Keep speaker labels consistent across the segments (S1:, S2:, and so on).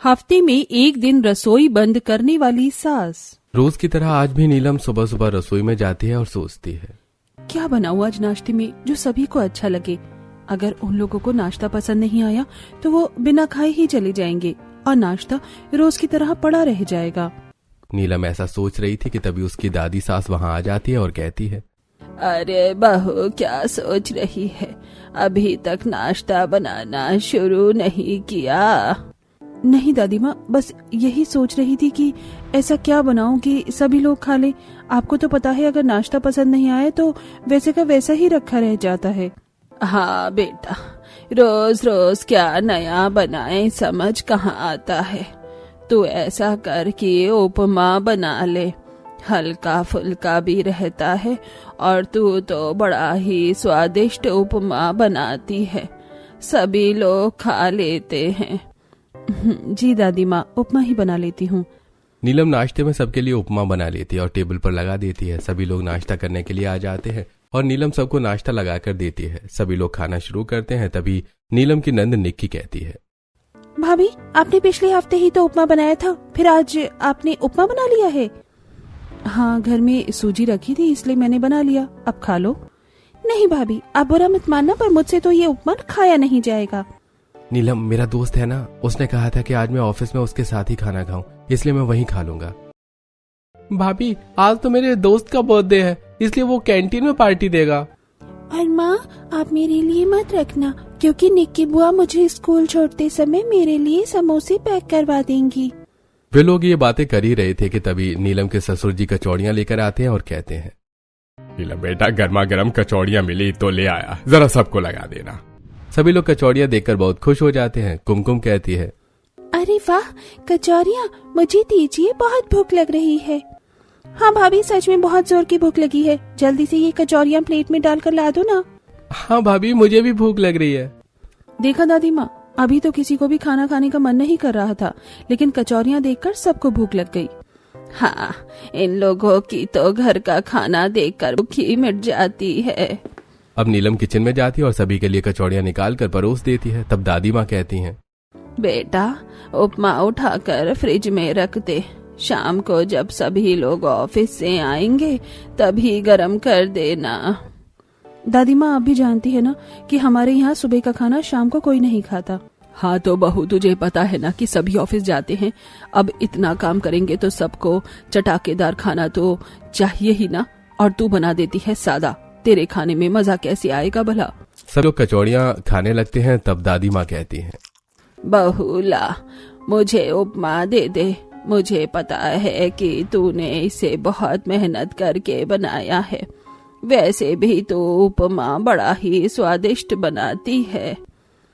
S1: हफ्ते में एक दिन रसोई बंद करने वाली सास।
S2: रोज की तरह आज भी नीलम सुबह सुबह रसोई में जाती है और सोचती है,
S1: क्या बनाऊं आज नाश्ते में जो सभी को अच्छा लगे। अगर उन लोगों को नाश्ता पसंद नहीं आया तो वो बिना खाए ही चले जाएंगे और नाश्ता रोज की तरह पड़ा रह जाएगा।
S2: नीलम ऐसा सोच रही थी कि तभी उसकी दादी सास वहाँ आ जाती है और कहती है,
S1: अरे बहू, क्या सोच रही है? अभी तक नाश्ता बनाना शुरू नहीं किया? नहीं दादी माँ, बस यही सोच रही थी कि ऐसा क्या बनाऊं कि सभी लोग खा लें। आपको तो पता है अगर नाश्ता पसंद नहीं आए तो वैसे का वैसा ही रखा रह जाता है। हाँ बेटा, रोज रोज क्या नया बनाए समझ कहाँ आता है। तू ऐसा कर कि उपमा बना ले, हल्का फुल्का भी रहता है और तू तो बड़ा ही स्वादिष्ट उपमा बनाती है, सभी लोग खा लेते हैं। जी दादी माँ, उपमा ही बना लेती हूँ।
S2: नीलम नाश्ते में सबके लिए उपमा बना लेती है और टेबल पर लगा देती है। सभी लोग नाश्ता करने के लिए आ जाते हैं और नीलम सबको नाश्ता लगा कर देती है। सभी लोग खाना शुरू करते हैं। तभी नीलम की नंद निक्की कहती है,
S1: भाभी, आपने पिछले हफ्ते ही तो उपमा बनाया था, फिर आज आपने उपमा बना लिया है? हाँ, घर में सूजी रखी थी इसलिए मैंने बना लिया, अब खा लो। नहीं भाभी, आप बुरा मत मानना, पर मुझसे तो ये उपमा खाया नहीं जाएगा।
S2: नीलम मेरा दोस्त है ना, उसने कहा था कि आज मैं ऑफिस में उसके साथ ही खाना खाऊं, इसलिए मैं वहीं खा लूंगा। भाभी, आज तो मेरे दोस्त का बर्थडे है, इसलिए वो कैंटीन में पार्टी देगा।
S1: और माँ, आप मेरे लिए मत रखना, क्योंकि निक्की बुआ मुझे स्कूल छोड़ते समय मेरे लिए समोसे पैक करवा देंगी।
S2: वे लोग ये बातें कर ही रहे थे कि तभी नीलम के ससुर जी कचौड़ियाँ लेकर आते हैं और कहते हैं, नीलम बेटा, गर्मा गर्म कचौड़ियाँ मिली तो ले आया, जरा सबको लगा देना। सभी लोग कचौड़ियाँ देखकर बहुत खुश हो जाते हैं। कुमकुम कहती है,
S1: अरे वाह, कचौड़ियाँ मुझे दीजिए, बहुत भूख लग रही है। हाँ भाभी, सच में बहुत जोर की भूख लगी है, जल्दी से ये कचौड़ियाँ प्लेट में डालकर ला दो ना।
S2: हाँ भाभी, मुझे भी भूख लग रही है।
S1: देखा दादी माँ, अभी तो किसी को भी खाना खाने का मन नहीं कर रहा था, लेकिन कचौड़ियाँ देखकर सबको भूख लग गई। हाँ, इन लोगों की तो घर का खाना देखकर भूख ही मिट जाती है।
S2: अब नीलम किचन में जाती है और सभी के लिए कचौड़ियाँ निकाल कर परोस देती है। तब दादी माँ कहती हैं,
S1: बेटा, उपमा उठाकर फ्रिज में रख दे, शाम को जब सभी लोग ऑफिस से आएंगे तभी गरम कर देना। दादी माँ, आप भी जानती है ना कि हमारे यहाँ सुबह का खाना शाम को कोई नहीं खाता। हाँ तो बहू, तुझे पता है ना कि सभी ऑफिस जाते हैं, अब इतना काम करेंगे तो सबको चटाकेदार खाना तो चाहिए ही ना, और तू बना देती है सादा, तेरे खाने में मजा कैसे आएगा भला।
S2: सब लोग कचौड़ियाँ खाने लगते हैं। तब दादी माँ कहती हैं,
S1: बहू ला, मुझे उपमा दे दे, मुझे पता है कि तूने इसे बहुत मेहनत करके बनाया है, वैसे भी तो उपमा बड़ा ही स्वादिष्ट बनाती है।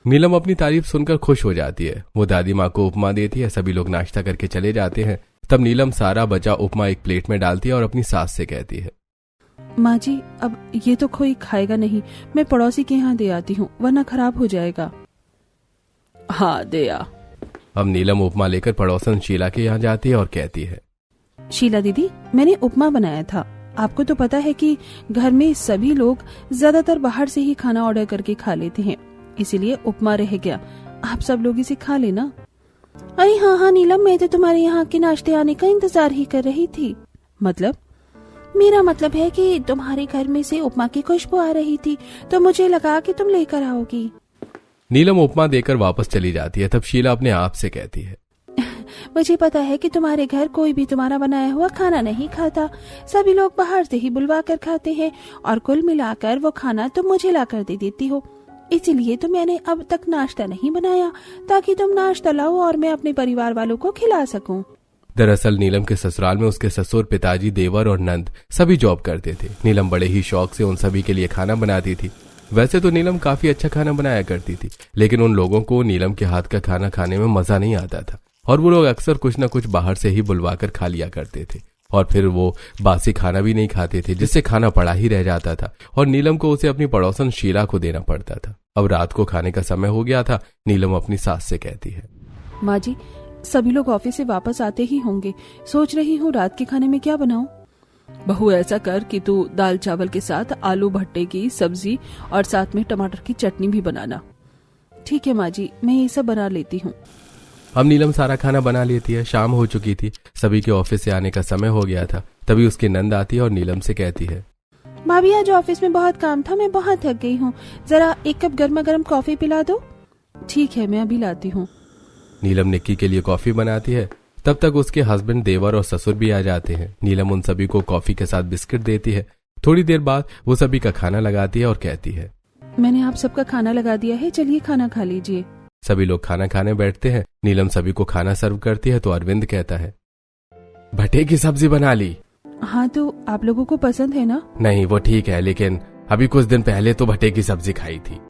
S2: नीलम अपनी तारीफ सुनकर खुश हो जाती है। वो दादी माँ को उपमा देती है। सभी लोग नाश्ता करके चले जाते हैं। तब नीलम सारा बचा उपमा एक प्लेट में डालती है और अपनी सास से कहती है,
S1: माँ जी, अब ये तो कोई खाएगा नहीं, मैं पड़ोसी के यहाँ दे आती हूँ, वरना खराब हो जाएगा। हाँ, दे आ।
S2: अब नीलम उपमा लेकर पड़ोसन शीला के यहाँ जाती है और कहती है,
S1: शीला दीदी, मैंने उपमा बनाया था। आपको तो पता है कि घर में सभी लोग ज्यादातर बाहर से ही खाना ऑर्डर करके खा लेते हैं, इसीलिए उपमा रह गया, आप सब लोग इसे खा लेना। अरे हाँ हाँ नीलम, मैं तो तुम्हारे यहाँ के नाश्ते आने का इंतजार ही कर रही थी। मतलब? मेरा मतलब है कि तुम्हारे घर में से उपमा की खुशबू आ रही थी तो मुझे लगा कि तुम लेकर आओगी।
S2: नीलम उपमा देकर वापस चली जाती है। तब शीला अपने आप से कहती है,
S1: मुझे पता है कि तुम्हारे घर कोई भी तुम्हारा बनाया हुआ खाना नहीं खाता, सभी लोग बाहर से ही बुलवा कर खाते हैं और कुल मिलाकर वो खाना तुम मुझे ला कर दे देती हो, इसीलिए तो मैंने अब तक नाश्ता नहीं बनाया ताकि तुम नाश्ता लाओ और मैं अपने परिवार वालों को खिला सकूं।
S2: दरअसल नीलम के ससुराल में उसके ससुर, पिताजी, देवर और नंद सभी जॉब करते थे। नीलम बड़े ही शौक से उन सभी के लिए खाना बनाती थी। वैसे तो नीलम काफी अच्छा खाना बनाया करती थी, लेकिन उन लोगों को नीलम के हाथ का खाना खाने में मजा नहीं आता था और वो लोग अक्सर कुछ न कुछ बाहर से ही बुलवाकर खा लिया करते थे और फिर वो बासी खाना भी नहीं खाते थे, जिससे खाना पड़ा ही रह जाता था और नीलम को उसे अपनी पड़ोसन शीला को देना पड़ता था। अब रात को खाने का समय हो गया था। नीलम अपनी सास से कहती है,
S1: माँ जी, सभी लोग ऑफिस से वापस आते ही होंगे, सोच रही हूँ रात के खाने में क्या बनाऊं। बहू, ऐसा कर कि तू दाल चावल के साथ आलू भट्टे की सब्जी और साथ में टमाटर की चटनी भी बनाना। ठीक है माँ जी, मैं ये सब बना लेती हूँ।
S2: अब नीलम सारा खाना बना लेती है। शाम हो चुकी थी, सभी के ऑफिस से आने का समय हो गया था। तभी उसकी नंद आती है और नीलम से कहती है,
S1: भाभी आज ऑफिस में बहुत काम था, मैं बहुत थक गई हूँ, जरा एक कप गर्मा गर्म कॉफी पिला दो। ठीक है, मैं अभी लाती हूँ।
S2: नीलम निक्की के लिए कॉफी बनाती है। तब तक उसके हस्बैंड, देवर और ससुर भी आ जाते हैं। नीलम उन सभी को कॉफी के साथ बिस्किट देती है। थोड़ी देर बाद वो सभी का खाना लगाती है और कहती है,
S1: मैंने आप सबका खाना लगा दिया है, चलिए खाना खा लीजिए।
S2: सभी लोग खाना खाने बैठते हैं। नीलम सभी को खाना सर्व करती है तो अरविंद कहता है, भट्टे की सब्जी बना ली।
S1: हाँ, तो आप लोगों को पसंद है ना?
S2: नहीं, वो ठीक है, लेकिन अभी कुछ दिन पहले तो भट्टे की सब्जी खाई थी।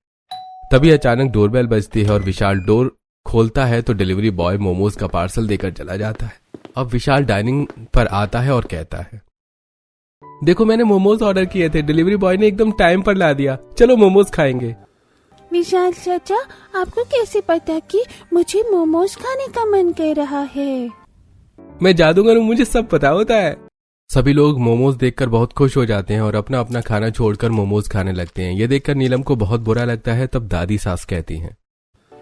S2: तभी अचानक डोरबेल बजती है और विशाल डोर खोलता है तो डिलीवरी बॉय मोमोज का पार्सल देकर चला जाता है। अब विशाल डाइनिंग पर आता है और कहता है, देखो मैंने मोमोज ऑर्डर किए थे, डिलीवरी बॉय ने एकदम टाइम पर ला दिया, चलो मोमोज खाएंगे।
S1: विशाल चाचा, आपको कैसे पता कि मुझे मोमोज खाने का मन कर रहा है?
S2: मैं जादूगर हूँ, मुझे सब पता होता है। सभी लोग मोमोज देखकर बहुत खुश हो जाते हैं और अपना अपना खाना छोड़कर मोमोज खाने लगते हैं। ये देखकर नीलम को बहुत बुरा लगता है। तब दादी सास कहती हैं,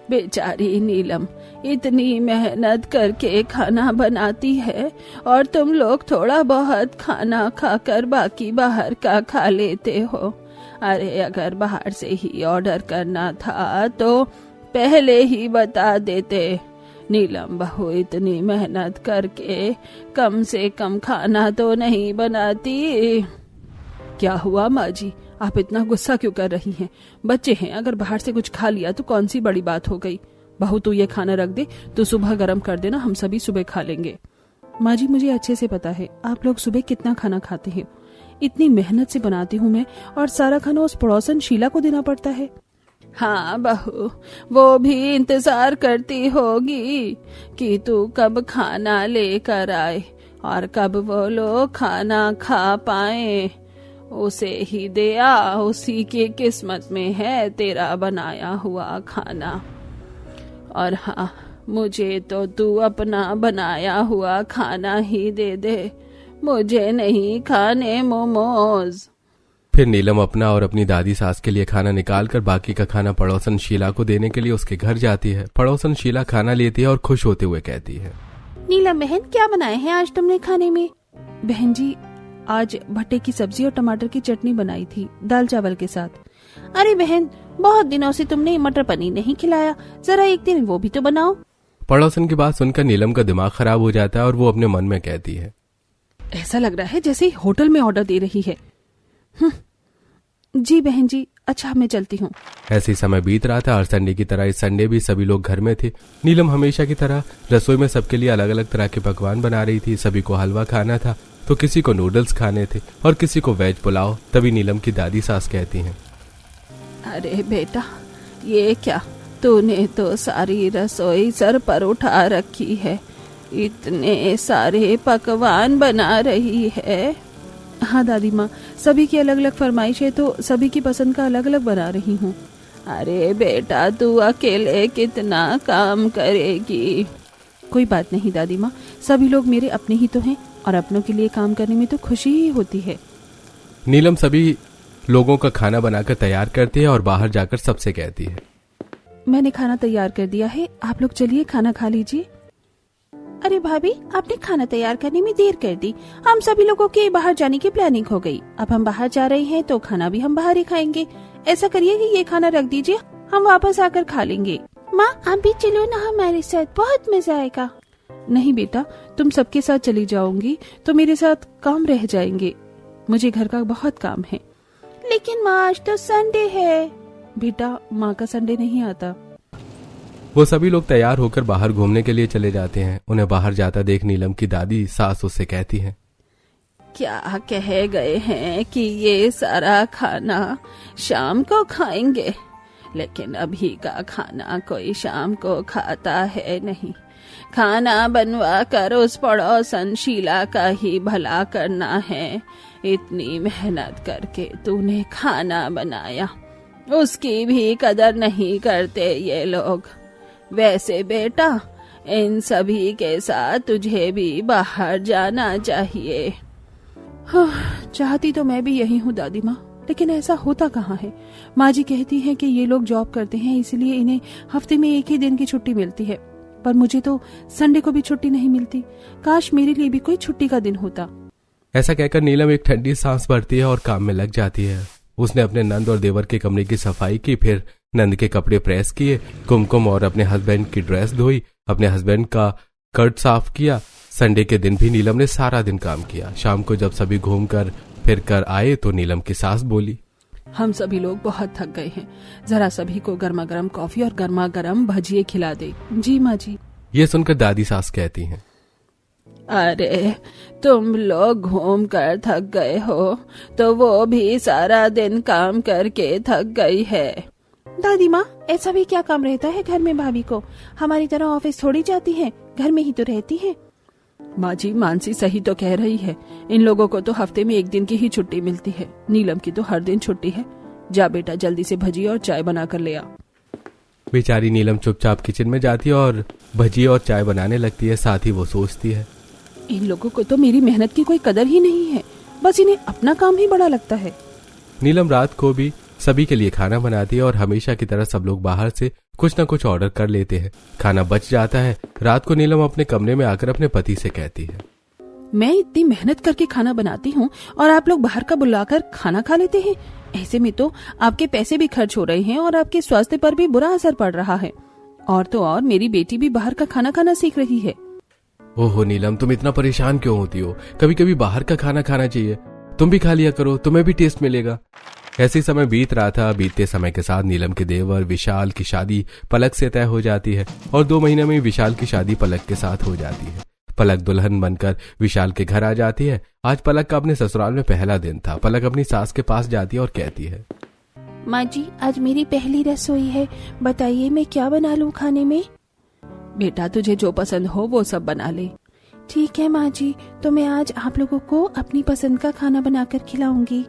S1: बेचारी नीलम इतनी मेहनत करके खाना बनाती है और तुम लोग थोड़ा बहुत खाना खाकर बाकी बाहर का खा लेते हो। अरे अगर बाहर से ही ऑर्डर करना था तो पहले ही बता देते। नीलम बहू इतनी मेहनत करके कम से कम खाना तो नहीं बनाती। क्या हुआ माँ जी, आप इतना गुस्सा क्यों कर रही हैं? बच्चे हैं, अगर बाहर से कुछ खा लिया तो कौन सी बड़ी बात हो गई। बहू तू ये खाना रख दे, तो सुबह गरम कर देना, हम सभी सुबह खा लेंगे। माँ जी मुझे अच्छे से पता है आप लोग सुबह कितना खाना खाते हैं। इतनी मेहनत से बनाती हूँ मैं और सारा खाना उस पड़ोसन शीला को देना पड़ता है। हाँ बहू, वो भी इंतजार करती होगी कि तू कब खाना लेकर आए और कब वो लोग खाना खा पाए। उसे ही दे आ, उसी की किस्मत में है तेरा बनाया हुआ खाना। और हाँ, मुझे तो तू अपना बनाया हुआ खाना ही दे दे, मुझे नहीं खाने मोमोज।
S2: फिर नीलम अपना और अपनी दादी सास के लिए खाना निकालकर बाकी का खाना पड़ोसन शीला को देने के लिए उसके घर जाती है। पड़ोसन शीला खाना लेती है और खुश होते हुए कहती है,
S1: नीलम बहन क्या बनाए हैं आज तुमने खाने में? बहन जी आज भट्टे की सब्जी और टमाटर की चटनी बनाई थी दाल चावल के साथ। अरे बहन, बहुत दिनों से तुमने मटर पनीर नहीं खिलाया, जरा एक दिन वो भी तो बनाओ।
S2: पड़ोसन की बात सुनकर नीलम का दिमाग खराब हो जाता है और वो अपने मन में कहती है,
S1: ऐसा लग रहा है जैसे होटल में ऑर्डर दे रही है। जी बहन जी, अच्छा मैं चलती हूँ।
S2: ऐसे ही समय बीत रहा था। हर संडे की तरह इस संडे भी सभी लोग घर में थे। नीलम हमेशा की तरह रसोई में सबके लिए अलग अलग तरह के पकवान बना रही थी। सभी को हलवा खाना था तो किसी को नूडल्स खाने थे और किसी को वेज पुलाव। तभी नीलम की दादी सास कहती हैं,
S1: अरे बेटा ये क्या, तूने तो सारी रसोई सर पर उठा रखी है, इतने सारे पकवान बना रही है। हाँ दादी माँ, सभी की अलग अलग फरमाइश है तो सभी की पसंद का अलग अलग बना रही हूँ। अरे बेटा तू अकेले कितना काम करेगी? कोई बात नहीं दादी माँ, सभी लोग मेरे अपने ही तो हैं और अपनों के लिए काम करने में तो खुशी ही होती है।
S2: नीलम सभी लोगों का खाना बनाकर तैयार करती है और बाहर जाकर सबसे कहती है,
S1: मैंने खाना तैयार कर दिया है, आप लोग चलिए खाना खा लीजिए। अरे भाभी, आपने खाना तैयार करने में देर कर दी, हम सभी लोगों के बाहर जाने की प्लानिंग हो गई। अब हम बाहर जा रहे हैं तो खाना भी हम बाहर ही खाएंगे। ऐसा करिए कि ये खाना रख दीजिए, हम वापस आकर खा लेंगे। माँ आप भी चलो ना हमारे साथ, बहुत मजा आएगा। नहीं बेटा, तुम सबके साथ चली जाओगी तो मेरे साथ काम रह जाएंगे, मुझे घर का बहुत काम है। लेकिन माँ आज तो संडे है। बेटा माँ का संडे नहीं आता।
S2: वो सभी लोग तैयार होकर बाहर घूमने के लिए चले जाते हैं। उन्हें बाहर जाता देख नीलम की दादी सास उससे कहती है,
S1: क्या कह गए हैं कि ये सारा खाना शाम को खाएंगे, लेकिन अभी का खाना कोई शाम को खाता है नहीं। खाना बनवा कर उस पड़ोसन शीला का ही भला करना है। इतनी मेहनत करके तूने खाना बनाया, उसकी भी कदर नहीं करते ये लोग। वैसे बेटा इन सभी के साथ तुझे भी बाहर जाना चाहिए। चाहती तो मैं भी यही हूँ दादी माँ, लेकिन ऐसा होता कहाँ है। माँ जी कहती हैं कि ये लोग जॉब करते हैं इसलिए इन्हें हफ्ते में एक ही दिन की छुट्टी मिलती है। पर मुझे तो संडे को भी छुट्टी नहीं मिलती। काश मेरे लिए भी कोई छुट्टी का दिन होता।
S2: ऐसा कहकर नीलम एक ठंडी सांस भरती है और काम में लग जाती है। उसने अपने नंद और देवर के कमरे की सफाई की, फिर नंद के कपड़े प्रेस किए, कुमकुम और अपने हस्बैंड की ड्रेस धोई, अपने हस्बैंड का कर्ट साफ किया। संडे के दिन भी नीलम ने सारा दिन काम किया। शाम को जब सभी घूम कर फिर कर आए तो नीलम की सास बोली,
S1: हम सभी लोग बहुत थक गए हैं, जरा सभी को गर्मा गर्म कॉफी और गर्मा गर्म भजिए खिला दे। जी माँ जी।
S2: ये सुनकर दादी सास कहती हैं,
S1: अरे तुम लोग घूम कर थक गए हो तो वो भी सारा दिन काम करके थक गई है। दादी माँ, ऐसा भी क्या काम रहता है घर में भाभी को? हमारी तरह ऑफिस थोड़ी जाती है, घर में ही तो रहती है। माँ जी, मानसी सही तो कह रही है। इन लोगों को तो हफ्ते में एक दिन की ही छुट्टी मिलती है। नीलम की तो हर दिन छुट्टी है। जा बेटा, जल्दी से भजिए और चाय बना कर ले आ।
S2: बेचारी नीलम चुपचाप किचन में जाती है और भजिए और चाय बनाने लगती है। साथ ही वो सोचती है,
S1: इन लोगों को तो मेरी मेहनत की कोई कदर ही नहीं है, बस इन्हें अपना काम ही बड़ा लगता है।
S2: नीलम रात को भी सभी के लिए खाना बनाती है और हमेशा की तरह सब लोग बाहर से कुछ न कुछ ऑर्डर कर लेते हैं। खाना बच जाता है। रात को नीलम अपने कमरे में आकर अपने पति से कहती है,
S1: मैं इतनी मेहनत करके खाना बनाती हूँ और आप लोग बाहर का बुलाकर खाना खा लेते हैं। ऐसे में तो आपके पैसे भी खर्च हो रहे हैं और आपके स्वास्थ्य पर भी बुरा असर पड़ रहा है। और तो और मेरी बेटी भी बाहर का खाना खाना सीख रही है।
S2: ओहो नीलम, तुम इतना परेशान क्यों होती हो? कभी कभी बाहर का खाना खाना चाहिए। तुम भी खा लिया करो, तुम्हें भी टेस्ट मिलेगा। ऐसे समय बीत रहा था। बीतते समय के साथ नीलम के देवर विशाल की शादी पलक से तय हो जाती है और 2 महीने में विशाल की शादी पलक के साथ हो जाती है। पलक दुल्हन बनकर विशाल के घर आ जाती है। आज पलक का अपने ससुराल में पहला दिन था। पलक अपनी सास के पास जाती है और कहती है,
S1: माँ जी, आज मेरी पहली रसोई है, बताइए मैं क्या बना लूँ खाने में? बेटा, तुझे जो पसंद हो वो सब बना ले। ठीक है माँ जी, तो मैं आज आप लोगों को अपनी पसंद का खाना बनाकर खिलाऊंगी।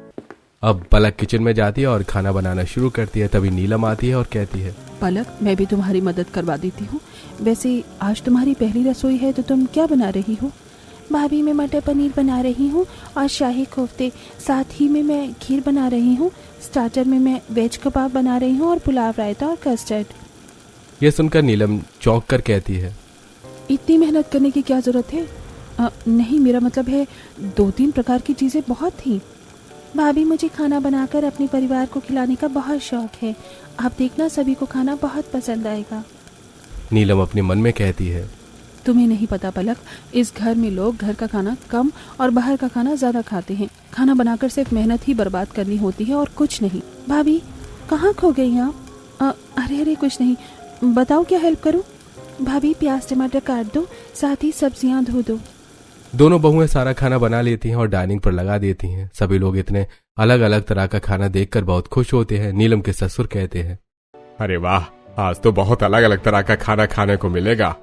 S2: अब पलक किचन में जाती है और खाना बनाना शुरू करती है। तभी नीलम आती है और कहती है,
S1: पलक, मैं भी तुम्हारी मदद करवा देती हूँ। वैसे आज तुम्हारी पहली रसोई है तो तुम क्या बना रही हो? भाभी, मैं मटर पनीर बना रही हूँ और शाही कोफ्ते, साथ ही में मैं खीर बना रही हूँ। स्टार्टर में मैं वेज कबाब बना रही हूँ और पुलाव, रायता और कस्टर्ड।
S2: यह सुनकर नीलम चौंक कर कहती है,
S1: इतनी मेहनत करने की क्या जरूरत है? नहीं, मेरा मतलब है 2-3 प्रकार की चीजें बहुत थी। भाभी, मुझे खाना बनाकर अपने परिवार को खिलाने का बहुत शौक है। आप देखना, सभी को खाना बहुत पसंद आएगा।
S2: नीलम अपने मन में कहती है,
S1: तुम्हें नहीं पता पलक, इस घर में लोग घर का खाना कम और बाहर का खाना ज्यादा खाते हैं। खाना बनाकर सिर्फ मेहनत ही बर्बाद करनी होती है और कुछ नहीं। भाभी, कहाँ खो गई आप? अरे कुछ नहीं, बताओ क्या हेल्प करूं? भाभी, प्याज टमाटर काट दो, साथ ही सब्जियां धो दो।
S2: दोनों बहुएं सारा खाना बना लेती हैं और डाइनिंग पर लगा देती हैं। सभी लोग इतने अलग अलग तरह का खाना देखकर बहुत खुश होते हैं। नीलम के ससुर कहते हैं,
S3: अरे वाह, आज तो बहुत अलग अलग तरह का खाना खाने को मिलेगा।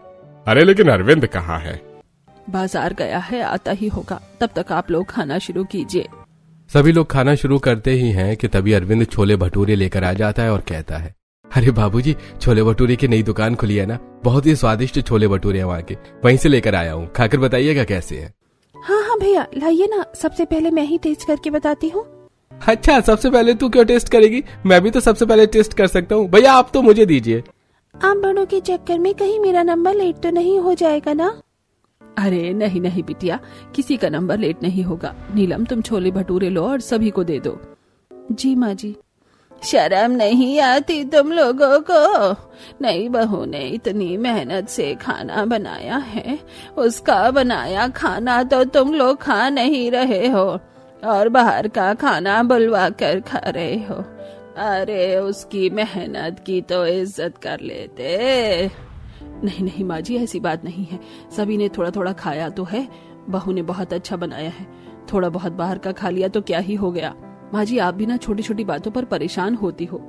S3: अरे लेकिन अरविंद कहाँ है?
S1: बाजार गया है, आता ही होगा। तब तक आप लोग खाना शुरू कीजिए।
S2: सभी लोग खाना शुरू करते ही हैं कि तभी अरविंद छोले भटूरे लेकर आ जाता है और कहता है, अरे बाबूजी, छोले भटूरे की नई दुकान खुली है ना, बहुत ही स्वादिष्ट छोले भटूरे हैं वहाँ के, वहीं से लेकर आया हूँ। खाकर बताइएगा कैसे हैं।
S1: हाँ भैया, लाइए ना, सबसे पहले मैं ही टेस्ट करके बताती हूँ।
S2: अच्छा, सबसे पहले तू क्यों टेस्ट करेगी? मैं भी तो सबसे पहले टेस्ट कर सकता हूँ। भैया, आप तो मुझे दीजिए।
S1: आप बड़ों के चक्कर में कहीं मेरा नंबर लेट तो नहीं हो जाएगा ना? अरे नहीं बिटिया, किसी का नंबर लेट नहीं होगा। नीलम, तुम छोले भटूरे लो और सभी को दे दो। जी माँ जी। शर्म नहीं आती तुम लोगों को? नई बहू ने इतनी मेहनत से खाना बनाया है, उसका बनाया खाना तो तुम लोग खा नहीं रहे हो और बाहर का खाना बुलवा कर खा रहे हो। अरे उसकी मेहनत की तो इज्जत कर लेते। नहीं माँ जी, ऐसी बात नहीं है। सभी ने थोड़ा थोड़ा खाया तो है। बहू ने बहुत अच्छा बनाया है। थोड़ा बहुत बाहर का खा लिया तो क्या ही हो गया। माँ जी, आप भी ना छोटी छोटी बातों पर परेशान होती हो।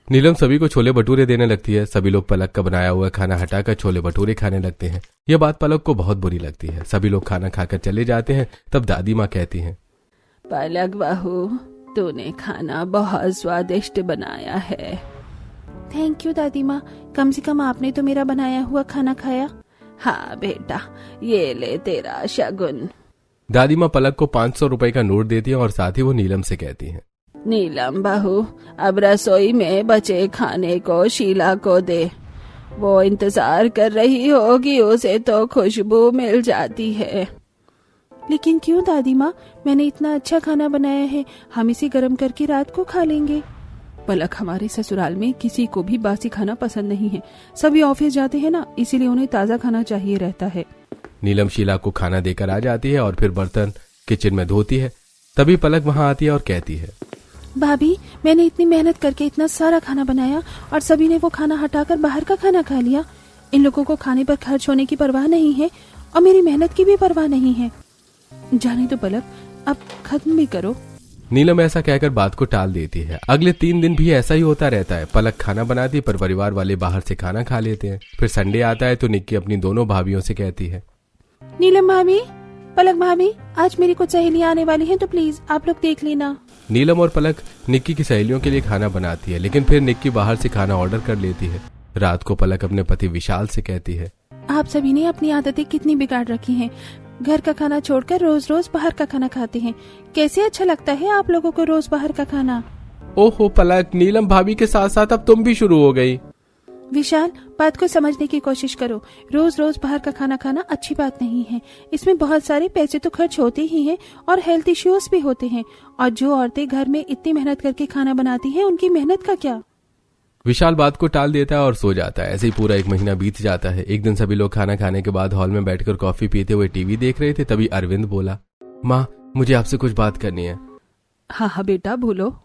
S2: नीलम सभी को छोले भटूरे देने लगती है। सभी लोग पलक का बनाया हुआ खाना हटाकर छोले भटूरे खाने लगते हैं। यह बात पलक को बहुत बुरी लगती है। सभी लोग खाना खाकर चले जाते हैं। तब दादी माँ कहती हैं,
S1: पलक बहू, तूने खाना बहुत स्वादिष्ट बनाया है। थैंक यू दादी माँ, कम से कम आपने तो मेरा बनाया हुआ खाना खाया। हाँ बेटा, ये ले तेरा शगुन।
S2: दादी माँ पलक को 500 रुपए का नोट देती है और साथ ही वो नीलम से कहती हैं,
S1: नीलम बहू, अब रसोई में बचे खाने को शीला को दे। वो इंतजार कर रही होगी, उसे तो खुशबू मिल जाती है। लेकिन क्यों दादी माँ, मैंने इतना अच्छा खाना बनाया है, हम इसे गर्म करके रात को खा लेंगे। पलक, हमारे ससुराल में किसी को भी बासी खाना पसंद नहीं है। सभी ऑफिस जाते हैं ना, इसीलिए उन्हें ताज़ा खाना चाहिए रहता है।
S2: नीलम शीला को खाना देकर आ जाती है और फिर बर्तन किचन में धोती है। तभी पलक वहां आती है और कहती है,
S1: भाभी, मैंने इतनी मेहनत करके इतना सारा खाना बनाया और सभी ने वो खाना हटाकर बाहर का खाना खा लिया। इन लोगों को खाने पर खर्च होने की परवाह नहीं है और मेरी मेहनत की भी परवाह नहीं है। जाने तो पलक, अब खत्म भी करो।
S2: नीलम ऐसा कहकर बात को टाल देती है। अगले 3 दिन भी ऐसा ही होता रहता है। पलक खाना बनाती पर परिवार वाले बाहर से खाना खा लेते हैं। फिर संडे आता है तो निक्की अपनी दोनों भाभियों से कहती है,
S1: नीलम भाभी, पलक भाभी, आज मेरी कुछ सहेलियां आने वाली हैं, तो प्लीज आप लोग देख लेना।
S2: नीलम और पलक निक्की की सहेलियों के लिए खाना बनाती है, लेकिन फिर निक्की बाहर से खाना ऑर्डर कर लेती है। रात को पलक अपने पति विशाल से कहती है,
S1: आप सभी ने अपनी आदतें कितनी बिगाड़ रखी हैं। घर का खाना छोड़कर रोज रोज बाहर का खाना खाते हैं। कैसे अच्छा लगता है आप लोगों को रोज बाहर का खाना।
S2: ओहो पलक, नीलम भाभी के साथ साथ अब तुम भी शुरू हो गई।
S1: विशाल, बात को समझने की कोशिश करो। रोज रोज बाहर का खाना खाना अच्छी बात नहीं है। इसमें बहुत सारे पैसे तो खर्च होते ही हैं और हेल्थ इश्यूज भी होते हैं। और जो औरतें घर में इतनी मेहनत करके खाना बनाती हैं, उनकी मेहनत का क्या।
S2: विशाल बात को टाल देता है और सो जाता है। ऐसे ही पूरा 1 महीना बीत जाता है। एक दिन सभी लोग खाना खाने के बाद हॉल में बैठकर कॉफी पीते हुए टीवी देख रहे थे। तभी अरविंद बोला, माँ, मुझे आपसे कुछ बात करनी है।
S1: हाँ हाँ बेटा, बोलो।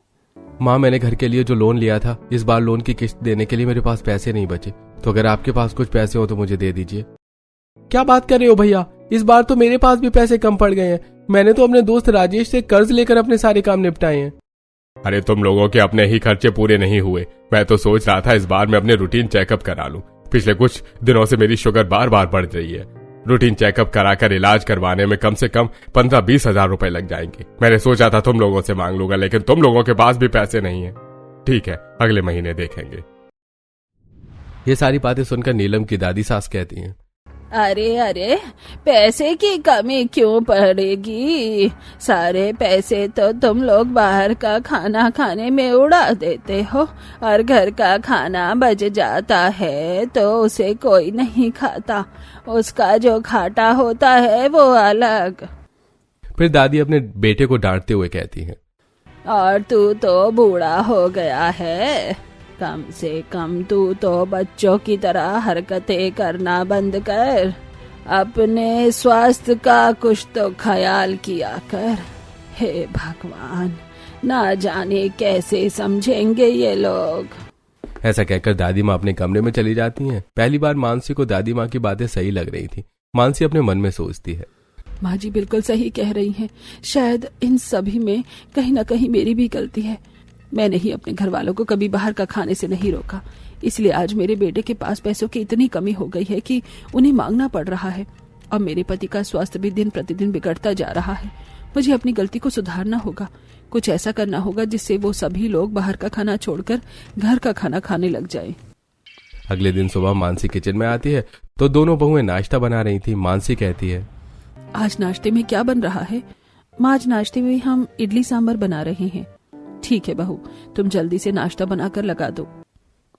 S2: माँ, मैंने घर के लिए जो लोन लिया था, इस बार लोन की किस्त देने के लिए मेरे पास पैसे नहीं बचे। तो अगर आपके पास कुछ पैसे हो तो मुझे दे दीजिए। क्या बात कर रहे हो भैया, इस बार तो मेरे पास भी पैसे कम पड़ गए हैं। मैंने तो अपने दोस्त राजेश से कर्ज लेकर अपने सारे काम निपटाए हैं।
S3: अरे तुम लोगों के अपने ही खर्चे पूरे नहीं हुए। मैं तो सोच रहा था इस बार मैं अपने रूटीन चेकअप करा लूं। पिछले कुछ दिनों से मेरी शुगर बार बार बढ़ रही है। रूटीन चेकअप कराकर इलाज करवाने में कम से कम 15-20 हजार रुपए लग जाएंगे। मैंने सोचा था तुम लोगों से मांग लूंगा, लेकिन तुम लोगों के पास भी पैसे नहीं है। ठीक है, अगले महीने देखेंगे।
S2: ये सारी बातें सुनकर नीलम की दादी सास कहती हैं,
S1: अरे अरे, पैसे की कमी क्यों पड़ेगी। सारे पैसे तो तुम लोग बाहर का खाना खाने में उड़ा देते हो और घर का खाना बच जाता है तो उसे कोई नहीं खाता। उसका जो घाटा होता है वो अलग।
S2: फिर दादी अपने बेटे को डांटते हुए कहती हैं,
S1: और तू तो बूढ़ा हो गया है। कम से कम तू तो बच्चों की तरह हरकतें करना बंद कर। अपने स्वास्थ्य का कुछ तो ख्याल किया कर। हे भगवान, ना जाने कैसे समझेंगे ये लोग।
S2: ऐसा कहकर दादी माँ अपने कमरे में चली जाती हैं। पहली बार मानसी को दादी माँ की बातें सही लग रही थी। मानसी अपने मन में सोचती है,
S1: माँ जी बिल्कुल सही कह रही हैं। शायद इन सभी में कहीं ना कहीं मेरी भी गलती है। मैंने ही अपने घर वालों को कभी बाहर का खाने से नहीं रोका, इसलिए आज मेरे बेटे के पास पैसों की इतनी कमी हो गई है कि उन्हें मांगना पड़ रहा है। और मेरे पति का स्वास्थ्य भी दिन प्रतिदिन बिगड़ता जा रहा है। मुझे अपनी गलती को सुधारना होगा। कुछ ऐसा करना होगा जिससे वो सभी लोग बाहर का खाना छोड़कर घर का खाना खाने लग जाए।
S2: अगले दिन सुबह मानसी किचन में आती है तो दोनों बहुएं नाश्ता बना रही थी। मानसी कहती है,
S1: आज नाश्ते में क्या बन रहा है। माँ, आज नाश्ते में हम इडली सांभर बना रहे हैं। ठीक है बहू, तुम जल्दी से नाश्ता बनाकर लगा दो।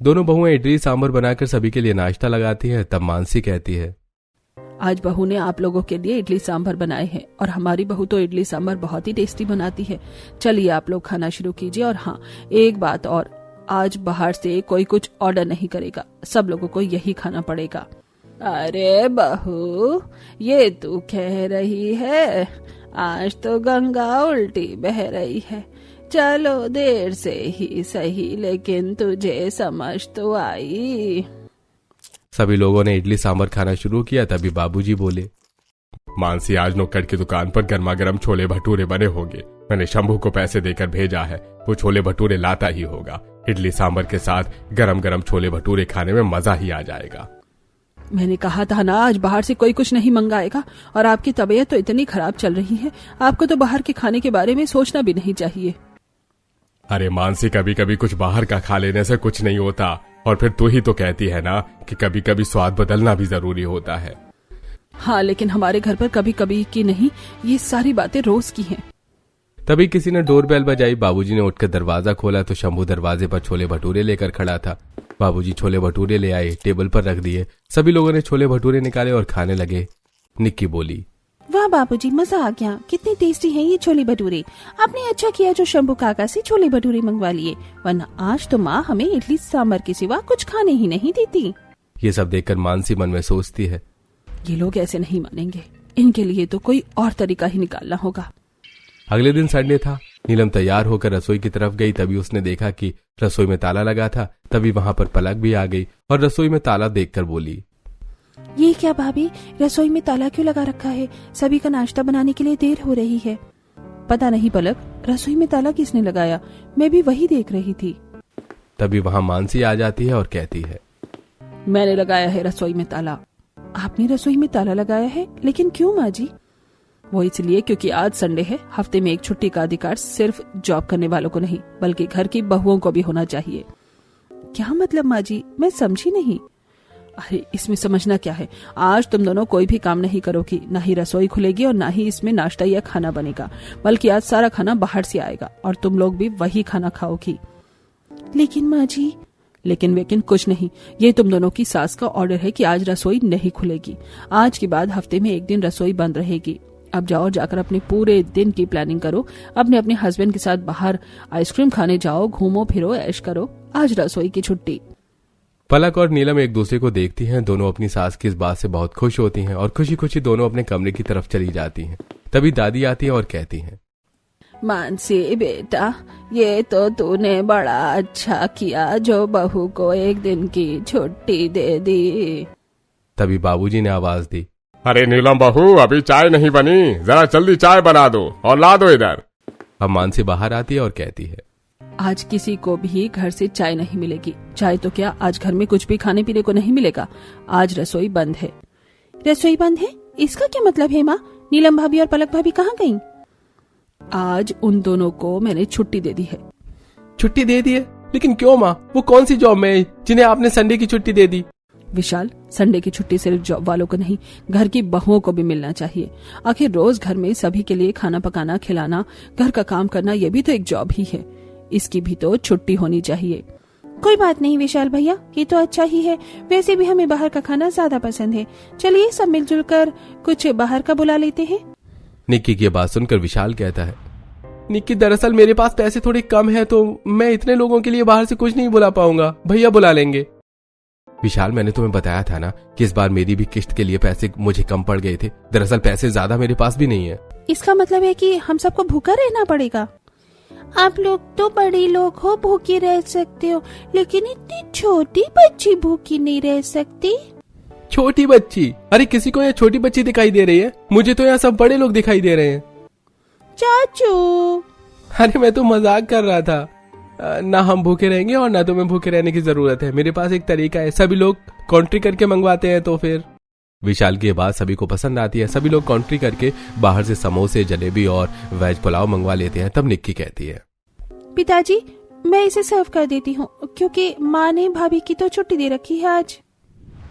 S2: दोनों बहुएं इडली सांभर बनाकर सभी के लिए नाश्ता लगाती है। तब मानसी कहती है,
S1: आज बहू ने आप लोगों के लिए इडली सांभर बनाए हैं और हमारी बहू तो इडली सांभर बहुत ही टेस्टी बनाती है। चलिए आप लोग खाना शुरू कीजिए। और हाँ, एक बात और, आज बाहर से कोई कुछ ऑर्डर नहीं करेगा। सब लोगों को यही खाना पड़ेगा। अरे बहू, ये तू कह रही है? आज तो गंगा उल्टी बह रही है। चलो देर से ही सही, लेकिन तुझे समझ तो आई।
S2: सभी लोगों ने इडली सांभर खाना शुरू किया। तभी बाबूजी बोले,
S3: मानसी, आज नुक्कड़ की दुकान पर गर्मा गर्म छोले भटूरे बने होंगे। मैंने शंभू को पैसे देकर भेजा है, वो छोले भटूरे लाता ही होगा। इडली सांभर के साथ गरम गरम छोले भटूरे खाने में मजा ही आ जाएगा।
S1: मैंने कहा था ना, आज बाहर से कोई कुछ नहीं मंगाएगा। और आपकी तबीयत तो इतनी खराब चल रही है, आपको तो बाहर के खाने के बारे में सोचना भी नहीं चाहिए।
S3: अरे मानसी, कभी कभी कुछ बाहर का खा लेने से कुछ नहीं होता। और फिर तू ही तो कहती है ना कि कभी कभी स्वाद बदलना भी जरूरी होता है।
S1: हाँ, लेकिन हमारे घर पर कभी कभी की नहीं, ये सारी बातें रोज की हैं।
S2: तभी किसी ने डोरबेल बजाई। बाबूजी ने उठकर दरवाजा खोला तो शंभू दरवाजे पर छोले भटूरे लेकर खड़ा था। बाबूजी छोले भटूरे ले आए, टेबल पर रख दिए। सभी लोगों ने छोले भटूरे निकाले और खाने लगे। निक्की बोली,
S1: वाह बाबूजी, मजा आ गया, कितनी टेस्टी है ये छोले भटूरे। आपने अच्छा किया जो शंभू काका से छोले भटूरे मंगवा लिए, वरना आज तो माँ हमें इडली सांभर के सिवा कुछ खाने ही नहीं देती।
S2: ये सब देखकर मानसी मन में सोचती है,
S1: ये लोग ऐसे नहीं मानेंगे, इनके लिए तो कोई और तरीका ही निकालना होगा।
S2: अगले दिन संडे था। नीलम तैयार होकर रसोई की तरफ गई। तभी उसने देखा कि रसोई में ताला लगा था। तभी वहां पर पलक भी आ गई और रसोई में ताला देखकर बोली,
S1: ये क्या भाभी, रसोई में ताला क्यों लगा रखा है? सभी का नाश्ता बनाने के लिए देर हो रही है। पता नहीं पलक, रसोई में ताला किसने लगाया, मैं भी वही देख रही थी।
S2: तभी वहां मानसी आ जाती है और कहती है,
S1: मैंने लगाया है रसोई में ताला। आपने रसोई में ताला लगाया है? लेकिन क्यों माँ जी? वो इसलिए क्योंकि आज संडे है। हफ्ते में एक छुट्टी का अधिकार सिर्फ जॉब करने वालों को नहीं बल्कि घर की बहुओं को भी होना चाहिए। क्या मतलब माँ जी, मैं समझी नहीं। अरे इसमें समझना क्या है, आज तुम दोनों कोई भी काम नहीं करोगी, ना ही रसोई खुलेगी और ना ही इसमें नाश्ता या खाना बनेगा, बल्कि आज सारा खाना बाहर से आएगा और तुम लोग भी वही खाना खाओगी। लेकिन माँ जी। लेकिन कुछ नहीं, ये तुम दोनों की सास का ऑर्डर है कि आज रसोई नहीं खुलेगी। आज के बाद हफ्ते में एक दिन रसोई बंद रहेगी। अब जाओ, जाकर अपने पूरे दिन की प्लानिंग करो। अपने हस्बैंड के साथ बाहर आइसक्रीम खाने जाओ, घूमो फिरो, ऐश करो। आज रसोई की छुट्टी।
S2: पलक और नीलम एक दूसरे को देखती हैं। दोनों अपनी सास की इस बात से बहुत खुश होती हैं और खुशी खुशी दोनों अपने कमरे की तरफ चली जाती हैं। तभी दादी आती है और कहती हैं,
S1: मानसी बेटा, ये तो तूने बड़ा अच्छा किया जो बहू को एक दिन की छुट्टी दे दी।
S2: तभी बाबूजी ने आवाज दी,
S3: अरे नीलम बहू, अभी चाय नहीं बनी, जरा जल्दी चाय बना दो और ला दो इधर।
S2: अब मानसी बाहर आती है और कहती है,
S1: आज किसी को भी घर से चाय नहीं मिलेगी। चाय तो क्या, आज घर में कुछ भी खाने पीने को नहीं मिलेगा। आज रसोई बंद है। रसोई बंद है, इसका क्या मतलब है माँ? नीलम भाभी और पलक भाभी कहाँ गईं? आज उन दोनों को मैंने छुट्टी दे दी है।
S2: छुट्टी दे दी है? लेकिन क्यों माँ? वो कौन सी जॉब में है जिन्हें आपने संडे की छुट्टी दे दी?
S1: विशाल, संडे की छुट्टी सिर्फ जॉब वालों को नहीं, घर की बहुओं को भी मिलना चाहिए। आखिर रोज घर में सभी के लिए खाना पकाना, खिलाना, घर का काम करना, ये भी तो एक जॉब ही है। इसकी भी तो छुट्टी होनी चाहिए। कोई बात नहीं विशाल भैया, ये तो अच्छा ही है। वैसे भी हमें बाहर का खाना ज्यादा पसंद है। चलिए सब मिलजुल कर कुछ बाहर का बुला लेते हैं।
S2: निक्की की बात सुनकर विशाल कहता है, निक्की दरअसल मेरे पास पैसे थोड़े कम है तो मैं इतने लोगों के लिए बाहर से कुछ नहीं बुला पाऊंगा, भैया बुला लेंगे। विशाल, मैंने तुम्हें बताया था ना कि इस बार मेरी भी किस्त के लिए पैसे मुझे कम पड़ गए थे। दरअसल पैसे ज्यादा मेरे पास भी नहीं है।
S1: इसका मतलब है कि हम सबको भूखा रहना पड़ेगा। आप लोग तो बड़े लोग हो, भूखे रह सकते हो, लेकिन इतनी छोटी बच्ची भूखी नहीं रह सकती।
S2: छोटी बच्ची? अरे किसी को यहाँ छोटी बच्ची दिखाई दे रही है? मुझे तो यहाँ सब बड़े लोग दिखाई दे रहे हैं।
S1: चाचू,
S2: अरे मैं तो मजाक कर रहा था। ना हम भूखे रहेंगे और ना तुम्हें भूखे रहने की जरूरत है। मेरे पास एक तरीका है, सभी लोग कॉन्ट्री करके मंगवाते हैं तो फिर। विशाल की बात सभी को पसंद आती है। सभी लोग कॉन्ट्री करके बाहर से समोसे, जलेबी और वेज पुलाव मंगवा लेते हैं। तब निक्की कहती है,
S1: पिताजी मैं इसे सर्व कर देती हूँ क्योंकि माँ ने भाभी की तो छुट्टी दे रखी है आज।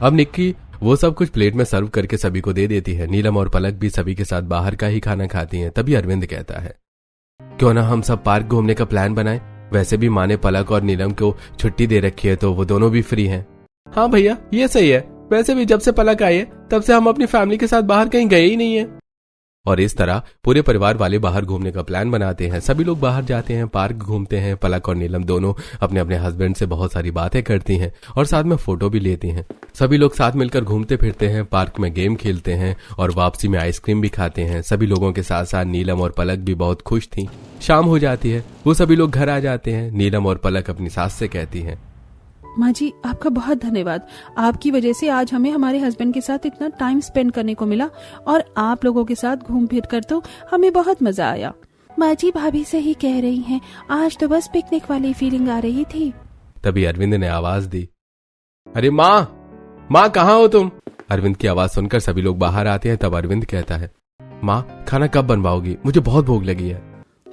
S2: अब निक्की वो सब कुछ प्लेट में सर्व करके सभी को दे देती है। नीलम और पलक भी सभी के साथ बाहर का ही खाना खाती हैं। तभी अरविंद कहता है, क्यों ना हम सब पार्क घूमने का प्लान बनाएं? वैसे भी माँ ने पलक और नीलम को छुट्टी दे रखी है तो वो दोनों भी फ्री हैं। हाँ भैया, ये सही है। वैसे भी जब से पलक आई है तब से हम अपनी फैमिली के साथ बाहर कहीं गए ही नहीं है। और इस तरह पूरे परिवार वाले बाहर घूमने का प्लान बनाते हैं। सभी लोग बाहर जाते हैं, पार्क घूमते हैं। पलक और नीलम दोनों अपने अपने हस्बैंड से बहुत सारी बातें करती हैं और साथ में फोटो भी लेती हैं। सभी लोग साथ मिलकर घूमते फिरते हैं, पार्क में गेम खेलते हैं और वापसी में आइसक्रीम भी खाते हैं। सभी लोगों के साथ साथ नीलम और पलक भी बहुत खुश थी। शाम हो जाती है, वो सभी लोग घर आ जाते हैं। नीलम और पलक अपनी सास से कहती हैं,
S1: माँ जी आपका बहुत धन्यवाद। आपकी वजह से आज हमें हमारे हस्बैंड के साथ इतना टाइम स्पेंड करने को मिला और आप लोगों के साथ घूम फिर कर तो हमें बहुत मजा आया। माँ जी भाभी सही कह रही हैं, आज तो बस पिकनिक वाली फीलिंग आ रही थी।
S2: तभी अरविंद ने आवाज दी, अरे माँ कहाँ हो तुम? अरविंद की आवाज सुनकर सभी लोग बाहर आते हैं। तब अरविंद कहता है, माँ खाना कब बनवाओगी? मुझे बहुत भूख लगी है।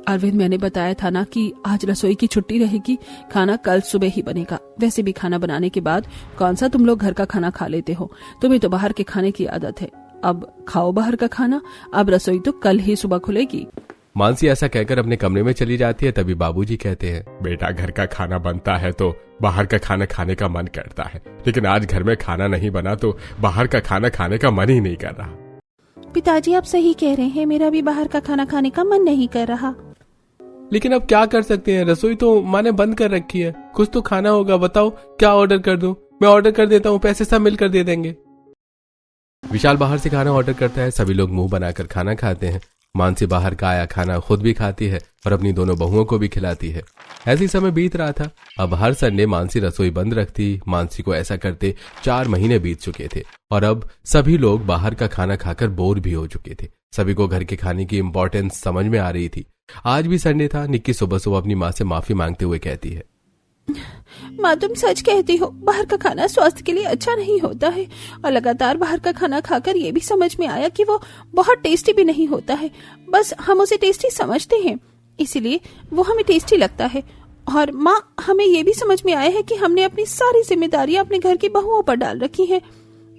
S1: अरविंद, मैंने बताया था ना कि आज रसोई की छुट्टी रहेगी, खाना कल सुबह ही बनेगा। वैसे भी खाना बनाने के बाद कौन सा तुम लोग घर का खाना खा लेते हो? तुम्हें तो बाहर के खाने की आदत है। अब खाओ बाहर का खाना। अब रसोई तो कल ही सुबह खुलेगी।
S2: मानसी ऐसा कहकर अपने कमरे में चली जाती है। तभी बाबूजी कहते हैं,
S3: बेटा, घर का खाना बनता है तो बाहर का खाना खाने का मन करता है, लेकिन आज घर में खाना नहीं बना तो बाहर का खाना खाने का मन ही नहीं कर रहा।
S1: पिताजी आप सही कह रहे हैं, मेरा भी बाहर का खाना खाने का मन नहीं कर रहा।
S2: लेकिन अब क्या कर सकते हैं, रसोई तो माँ ने बंद कर रखी है, कुछ तो खाना होगा। बताओ क्या ऑर्डर कर दूं? मैं ऑर्डर कर देता हूँ, पैसे सब मिलकर दे देंगे। विशाल बाहर से खाना ऑर्डर करता है। सभी लोग मुंह बनाकर खाना खाते हैं। मानसी बाहर का आया खाना खुद भी खाती है और अपनी दोनों बहुओं को भी खिलाती है। ऐसी समय बीत रहा था। अब हर संडे मानसी रसोई बंद रखती। मानसी को ऐसा करते 4 महीने बीत चुके थे और अब सभी लोग बाहर का खाना खाकर बोर भी हो चुके थे। सभी को घर के खाने की इम्पोर्टेंस समझ में आ रही थी। आज भी संडे था। निक्की सुबह सुबह अपनी माँ से माफी मांगते हुए कहती है,
S1: माँ तुम सच कहती हो, बाहर का खाना स्वास्थ्य के लिए अच्छा नहीं होता है और लगातार बाहर का खाना खाकर ये भी समझ में आया कि वो बहुत टेस्टी भी नहीं होता है। बस हम उसे टेस्टी समझते हैं, इसीलिए वो हमें टेस्टी लगता है। और माँ, हमें ये भी समझ में आया है कि हमने अपनी सारी जिम्मेदारियां अपने घर की बहुओं पर डाल रखी हैं,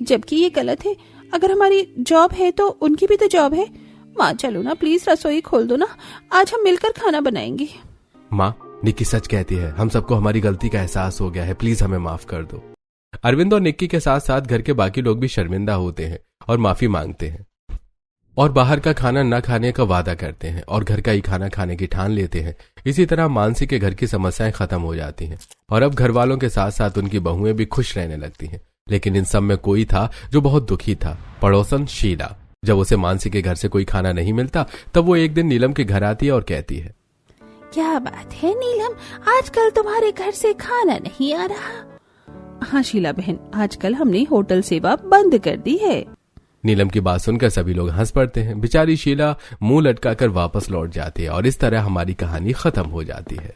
S1: जबकि ये गलत है। अगर हमारी जॉब है तो उनकी भी तो जॉब है। माँ चलो ना, प्लीज रसोई खोल दो ना, आज हम मिलकर खाना बनाएंगे।
S2: माँ, निक्की सच कहती है, हम सबको हमारी गलती का एहसास हो गया है, प्लीज हमें माफ कर दो। अरविंद और निक्की के साथ साथ घर के बाकी लोग भी शर्मिंदा होते हैं और माफी मांगते हैं और बाहर का खाना न खाने का वादा करते हैं और घर का ही खाना खाने की ठान लेते हैं। इसी तरह मानसी के घर की समस्याएं खत्म हो जाती हैं और अब घर वालों के साथ साथ उनकी बहुएं भी खुश रहने लगती हैं। लेकिन इन सब में कोई था जो बहुत दुखी था, पड़ोसन शीला। जब उसे मानसी के घर से कोई खाना नहीं मिलता तब वो एक दिन नीलम के घर आती है और कहती है,
S1: क्या बात है नीलम, आजकल तुम्हारे घर से खाना नहीं आ रहा? हाँ शीला बहन, आजकल हमने होटल सेवा बंद कर दी है।
S2: नीलम की बात सुनकर सभी लोग हंस पड़ते हैं। बेचारी शीला मुंह लटकाकर वापस लौट जाती है और इस तरह हमारी कहानी खत्म हो जाती है।